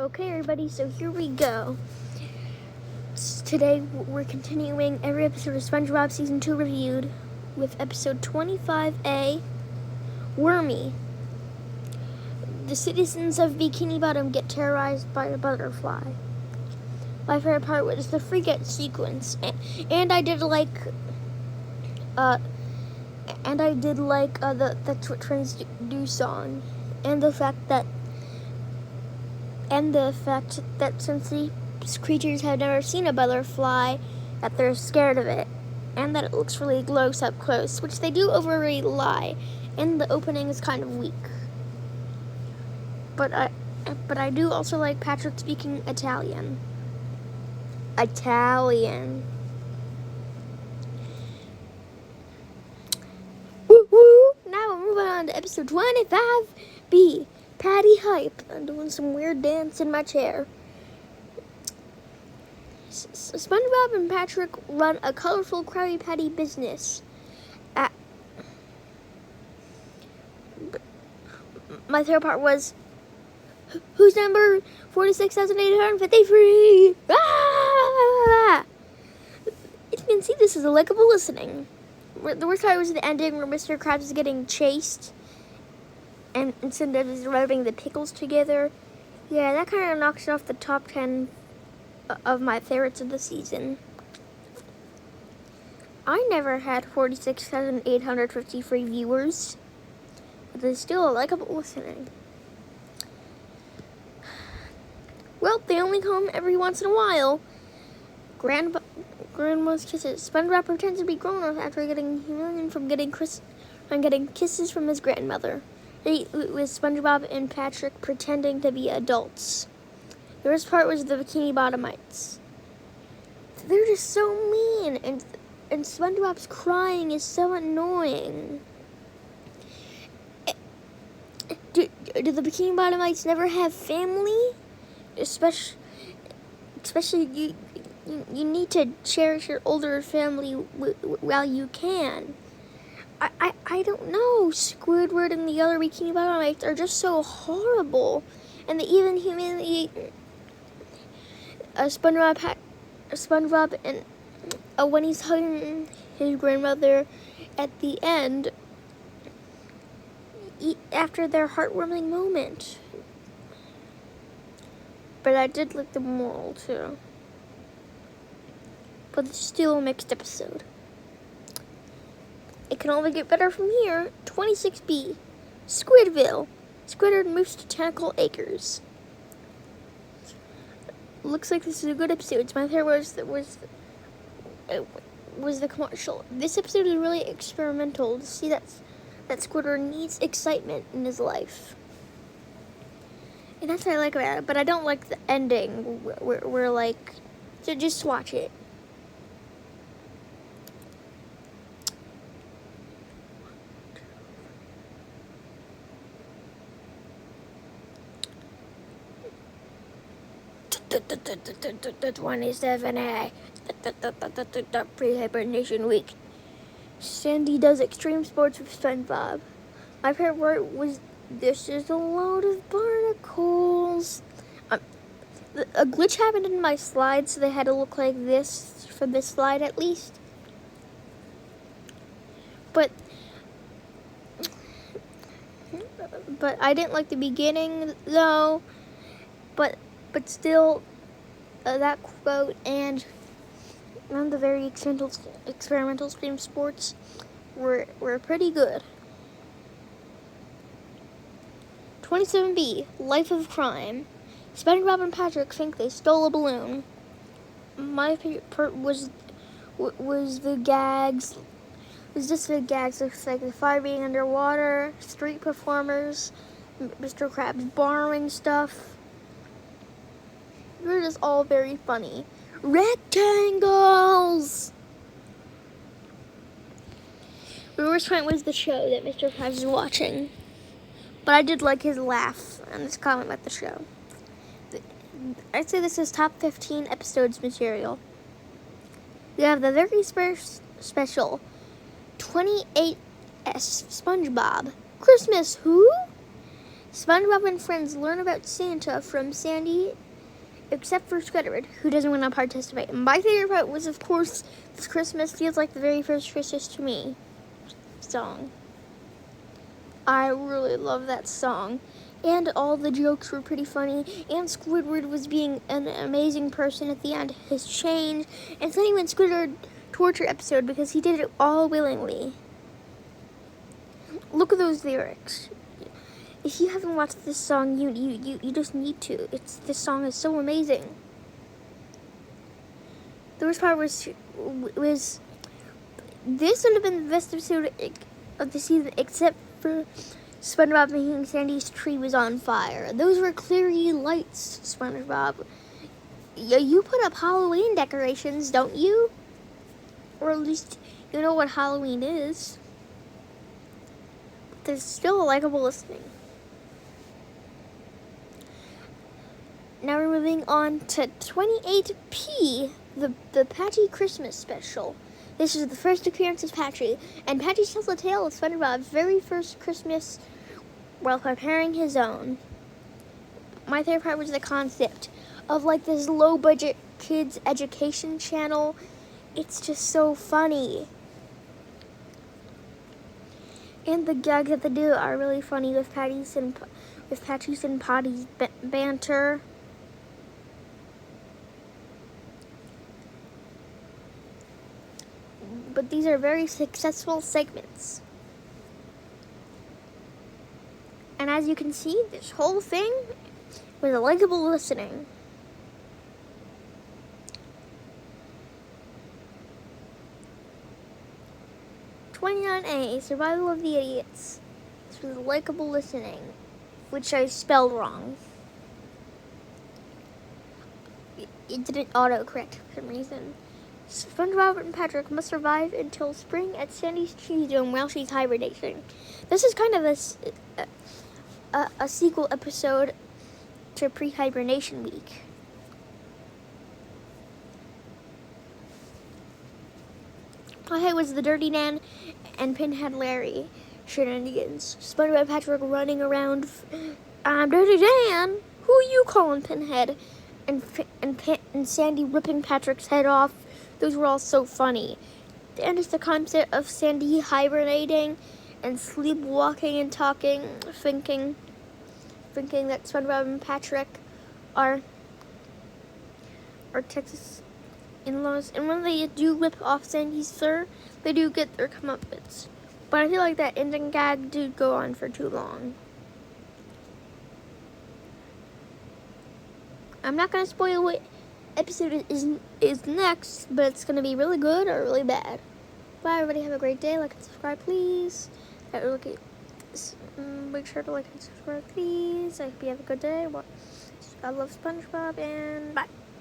Okay, everybody, so here we go. Today, we're continuing every episode of SpongeBob Season 2 reviewed with episode 25A, Wormy. The citizens of Bikini Bottom get terrorized by a butterfly. My favorite part was the freak out sequence, and I did like the That's What Friends Do song, and the fact that since these creatures have never seen a butterfly, that they're scared of it, and that it looks really gross up close, which they do overly lie, and the opening is kind of weak. But I do also like Patrick speaking Italian. Woo woo! Now we're moving on to episode 25B. Patty Hype. I'm doing some weird dance in my chair. SpongeBob and Patrick run a colorful Krabby Patty business. My favorite part was, who's number 46,853? Ah! You can see this is a likable listening. The worst part was the ending where Mr. Krabs is getting chased, and instead of just rubbing the pickles together. Yeah, that kind of knocks off the top 10 of my favorites of the season. I never had 46,853 viewers, but it's still a likable listening. Well, they only come every once in a while. Grandma's kisses. SpongeBob pretends to be grown up after getting humiliated from getting kisses from his grandmother. With SpongeBob and Patrick pretending to be adults. The worst part was the Bikini Bottomites. They're just so mean, and SpongeBob's crying is so annoying. Do the Bikini Bottomites never have family? Especially you need to cherish your older family while you can. I don't know. Squidward and the other Bikini Bottomites are just so horrible, and they even humiliate SpongeBob and when he's hugging his grandmother at the end after their heartwarming moment. But I did like the moral too. But it's still a mixed episode. It can only get better from here. 26B. Squidville. Squidward moves to Tentacle Acres. Looks like this is a good episode. My favorite was the commercial. This episode is really experimental to see that Squidward needs excitement in his life. And that's what I like about it. But I don't like the ending where like, so just watch it. The 27A, pre-hibernation week. Sandy does extreme sports with SpongeBob. My favorite word was, this is a load of barnacles. A glitch happened in my slide, so they had to look like this for this slide at least. But I didn't like the beginning though. But still, that quote and the very experimental extreme sports were pretty good. 27B, Life of Crime. SpongeBob and Patrick think they stole a balloon. My favorite part was the gags. It was just the gags of like the fire being underwater, street performers, Mr. Krabs borrowing stuff. They're just all very funny. Rectangles! The worst point was the show that Mr. Krabs is watching. But I did like his laugh and his comment about the show. I'd say this is top 15 episodes material. We have the very special 28S SpongeBob Christmas. Who? SpongeBob and friends learn about Santa from Sandy, except for Squidward, who doesn't want to participate. My favorite part was, of course, "This Christmas feels like the very first Christmas to me" song. I really love that song. And all the jokes were pretty funny. And Squidward was being an amazing person at the end. His change. And it's not even Squidward torture episode because he did it all willingly. Look at those lyrics. If you haven't watched this song, you just need to. This song is so amazing. The worst part was this would have been the best episode of the season, except for SpongeBob thinking Sandy's tree was on fire. Those were clearly lights, SpongeBob. You put up Halloween decorations, don't you? Or at least you know what Halloween is. But there's still a likable listening. Now we're moving on to 28P, the Patchy Christmas special. This is the first appearance of Patchy, and Patchy tells the tale of SpongeBob's very first Christmas while preparing his own. My favorite part was the concept of like this low-budget kids education channel. It's just so funny. And the gags that they do are really funny with Patchy's and Potty's banter. But these are very successful segments. And as you can see, this whole thing was a likable listening. "29A, Survival of the Idiots." This was likable listening, which I spelled wrong. It didn't autocorrect for some reason. SpongeBob and Patrick must survive until spring at Sandy's cheese dome while she's hibernating. This is kind of a sequel episode to pre-hibernation week. Hi was the Dirty Dan and Pinhead Larry shenanigans. SpongeBob and Patrick running around. "I'm Dirty Dan. Who you calling Pinhead?" And Sandy ripping Patrick's head off. Those were all so funny. And it's the concept of Sandy hibernating and sleepwalking and talking, thinking that SpongeBob and Patrick are Texas in-laws. And when they do rip off Sandy's fur, they do get their comeuppance. But I feel like that ending gag did go on for too long. I'm not going to spoil what episode is next, but it's going to be really good or really bad. Bye, everybody. Have a great day. Like and subscribe, please. Make sure to like and subscribe, please. I hope you have a good day. I love SpongeBob, and bye.